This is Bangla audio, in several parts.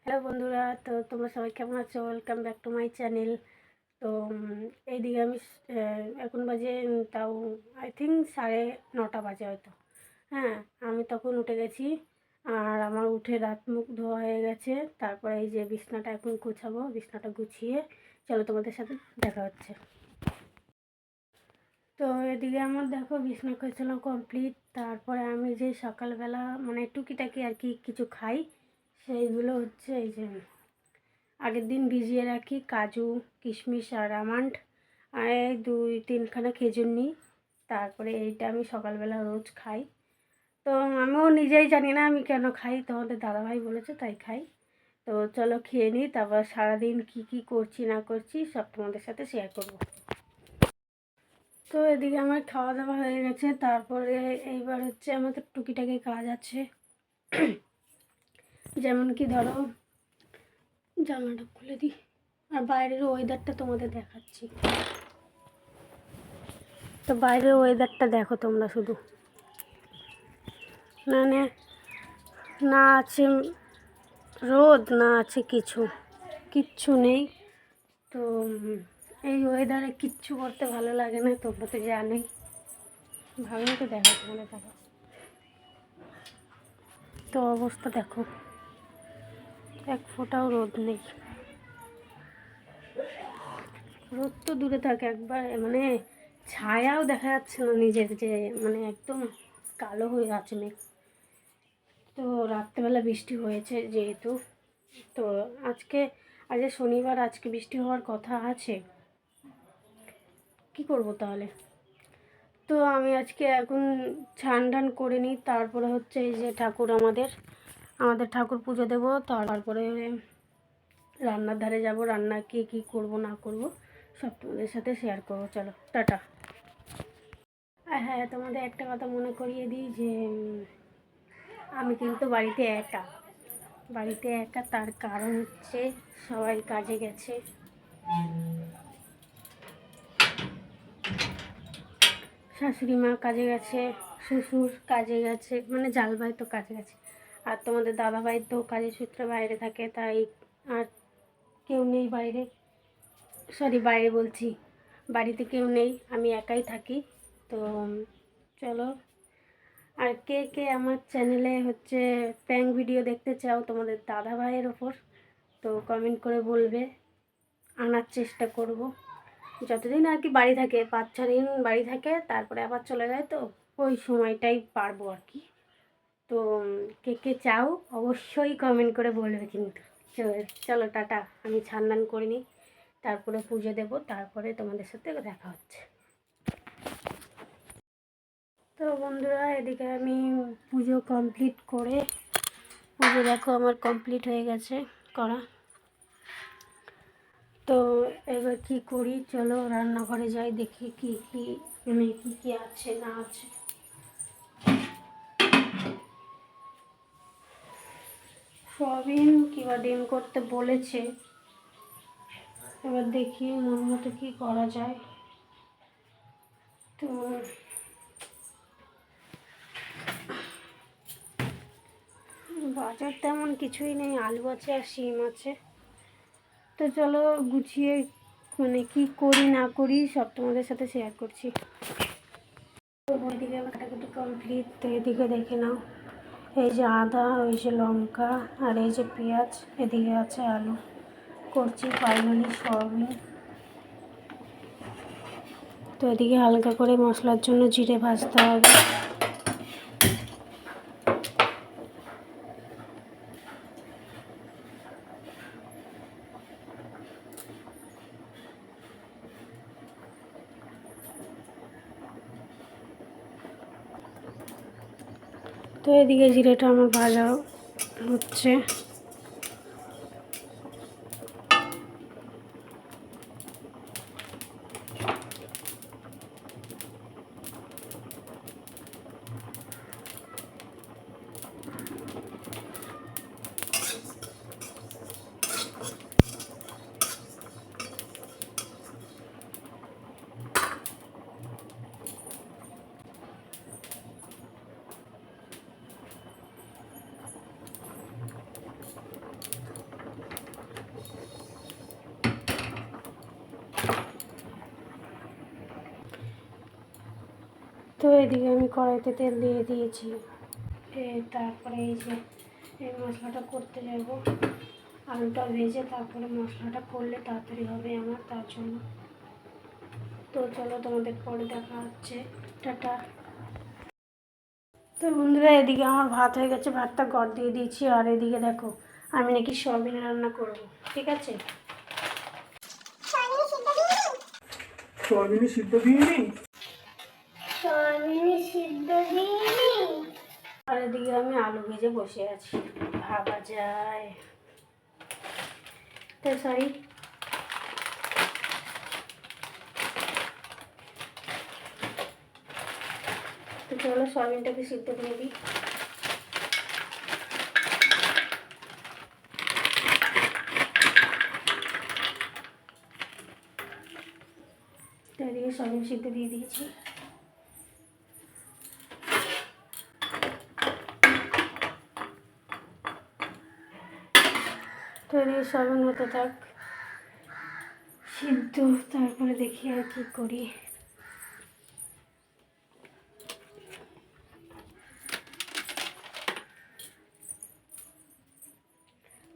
হ্যালো বন্ধুরা, তো তোমরা সবাই কেমন আছো? Welcome back to my channel. তো এইদিকে আমি এখন বাজে তাও আই থিঙ্ক 9:30 বাজে হয়তো। হ্যাঁ, আমি তখন উঠে গেছি। আর আমার উঠে রাত মুখ ধোয়া হয়ে গেছে। তারপরে এই যে বিছনাটা এখন গুছাবো, বিছনাটা গুছিয়ে চলো তোমাদের সাথে দেখা হচ্ছে। তো এদিকে আমার দেখো বিছনা গোছানো কমপ্লিট। তারপরে আমি যে সকালবেলা মানে টুকিটাকি আর কি কিছু খাই, সেইগুলো হচ্ছে এই যে আগের দিন ভিজিয়ে রাখি কাজু, কিশমিশ আর আমন্ড, আর 2-3খানা খেজুর নিই। তারপরে এইটা আমি সকালবেলা রোজ খাই। তো আমিও নিজেই জানি না আমি কেন খাই, তোমাদের দাদাভাই বলেছে তাই খাই। তো চলো খেয়ে নিই, তারপর সারাদিন কি কি করছি না করছি সব তোমাদের সাথে শেয়ার করব। তো এদিকে আমার খাওয়া দাওয়া হয়ে গেছে। তারপরে এইবার হচ্ছে আমাদের টুকিটাকি কাজ আছে, যেমন কি ধরো জানলাটা খুলে দিই আর বাইরের ওয়েদারটা তোমাদের দেখাচ্ছি। তো বাইরের ওয়েদারটা দেখো তোমরা শুধু, মানে না আছে রোদ না আছে কিচ্ছু নেই। তো এই ওয়েদারে কিচ্ছু করতে ভালো লাগে না, তোমরা তো জানোই। ভালো তো দেখো তোমাদের দেখো, তো অবস্থা দেখো, এক ফোঁটাও রোদ নেই। রোদ তো দূরে থাকে, একবার মানে ছায়াও দেখা যাচ্ছে না নিজের, যে মানে একদম কালো হয়ে আছে মেঘ। তো রাত্রেবেলা বৃষ্টি হয়েছে যেহেতু, তো আজ শনিবার, আজকে বৃষ্টি হওয়ার কথা আছে। কি করব তাহলে? তো আমি আজকে এখন ছান করে নিই, তারপরে হচ্ছে এই যে আমাদের ঠাকুর পুজো দেবো। তারপরে রান্নার ধারে যাব, রান্না কি করব না করব সব তোমাদের সাথে শেয়ার করবো। চলো টাটা। আর হ্যাঁ, তোমাদের একটা কথা মনে করিয়ে দিই যে আমি কিন্তু বাড়িতে একা, তার কারণ হচ্ছে সবাই কাজে গেছে। শাশুড়ি মা কাজে গেছে, শ্বশুর কাজে গেছে, মানে জালভাই তো কাজে গেছে, আর তোমাদের দাদাভাই তো কাজের সূত্রে বাইরে থাকে, তাই আর কেউ নেই বাইরে, বাইরে বলছি, বাড়িতে কেউ নেই, আমি একাই থাকি। তো চলো, আর কে কে আমার চ্যানেলে হচ্ছে প্র্যাঙ্ক ভিডিও দেখতে চাও তোমাদের দাদাভাইয়ের ওপর, তো কমেন্ট করে বলবে, আনার চেষ্টা করব। যতদিন আর কি বাড়ি থাকে, 5-6 দিন বাড়ি থাকে, তারপরে আবার চলে যায়, তো ওই সময়টাই পারবো আর কি। তো কে কে চাও অবশ্যই কমেন্ট করে বলবে কিন্তু। চলো টাটা, আমি ছান করে নিই, তারপরে পুজো দেব, তারপরে তোমাদের সাথে দেখা হচ্ছে। তো বন্ধুরা, এদিকে আমি পুজো কমপ্লিট করে, পুজো দেখো আমার কমপ্লিট হয়ে গেছে করা। তো এবার কি করি, চলো রান্নাঘরে যাই, দেখি কি কি আছে না আছে। সয়াবিন কিংবা ডিম করতে বলেছে, এবার দেখি মন মতো কি করা যায়। তো বাজার তেমন কিছুই নেই, আলু আছে আর শিম আছে। তো চলো গুছিয়ে মানে কি করি না করি সব তোমাদের সাথে শেয়ার করছি। তো ওইদিকে কাটাকুটি কমপ্লিট। তো এদিকে দেখে নাও, এই যে আদা, ওই যে লঙ্কা, আর এই যে পেঁয়াজ, এদিকে আছে আলু, করছি ফাইনালি সয়াবিন। তো এদিকে হালকা করে মশলার জন্য জিরে ভাজতে হবে। তো এদিকে জিরেটা আমার ভাজা হচ্ছে। তো এদিকে আমি কড়াইতে তেল দিয়ে দিয়েছি, তারপরে এই যে এই মশলাটা করতে যাব, আলুটা ভেজে তারপরে মশলাটা করলে তাড়াতাড়ি হবে আমার, তার জন্য। তো চলো তোমাদের পরে দেখা হচ্ছে, টাটা। তো বন্ধুরা এদিকে আমার ভাত হয়ে গেছে, ভাতটা গড় দিয়ে দিয়েছি, আর এদিকে দেখো আমি নাকি সয়াবিন রান্না করব, ঠিক আছে। সয়াবিনে সিদ্ধ দিইনি, আর এদিকে আমি আলু ভেজে বসে আছি, ভাবা যায়। তো সরি, তো চলো সয়াবিনটাকে সিদ্ধ করে দিই। তো এদিকে সয়াবিন সিদ্ধ দিয়ে দিয়েছি। তো এদিকে সয়াবিন হতে থাক সিদ্ধ, তারপরে দেখি আর কি করি।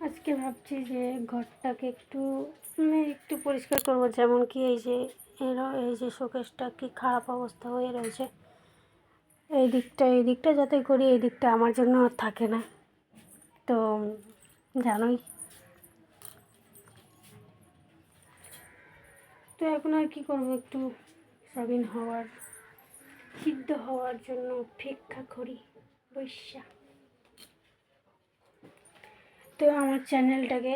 আজকে ভাবছি যে ঘরটাকে একটু পরিষ্কার করব, যেমন কি এই যে শোকেসটা কি খারাপ অবস্থা হয়ে রয়েছে, এই দিকটা যাতে করি, এই দিকটা আমার জন্য আর থাকে না, তো জানোই। তো এখন আর কি করব, একটু সয়াবিন সিদ্ধ হওয়ার জন্য অপেক্ষা করি বৈশা। তো আমার চ্যানেলটাকে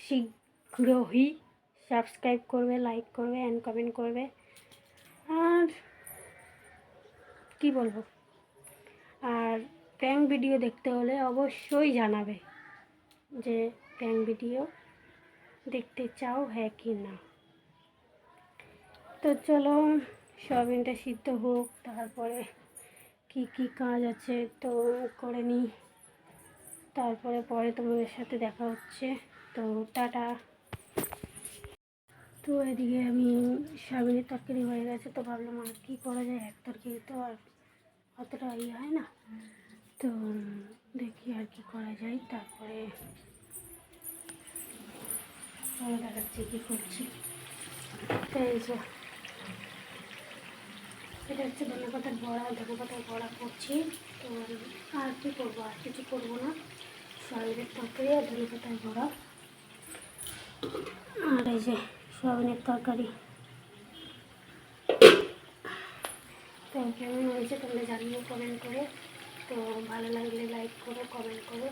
শীঘ্রই সাবস্ক্রাইব করবে, লাইক করবে অ্যান্ড কমেন্ট করবে, আর কি বলবো, আর প্র্যাঙ্ক ভিডিও দেখতে হলে অবশ্যই জানাবে যে প্র্যাঙ্ক ভিডিও দেখতে চাও হ্যাঁ কি না। তো চলো সয়াবিনটা সিদ্ধ হোক, তারপরে কি কি কাজ আছে তো করে নিই, তারপরে পরে তোমাদের সাথে দেখা হচ্ছে। তো টাটা। তো এদিকে আমি সয়াবিনের তরকারি হয়ে গেছে, তো ভাবলাম আর কী করা যায়, এক তরকারি তো আর অতটা হয় না, তো দেখি আর কি করা যায়, তারপরে দেখাচ্ছি কী করছি। তো এই যে এটা হচ্ছে ধনেপাতার বড়া করছি। তো আর কি করবো, আর কিছু করবো না, সয়াবিনের তরকারি আর ধনেপাতার বড়া, আর এই যে সয়াবিনের তরকারি। তো কেমন হয়েছে তোমরা জানিও কমেন্ট করে। তো ভালো লাগলে লাইক করো, কমেন্ট করো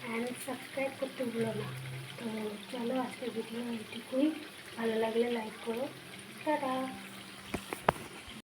অ্যান্ড সাবস্ক্রাইব করতে ভুলো না। তো চলো আজকের ভিডিও এইটুকুই, ভালো লাগলে লাইক করো, টাটা।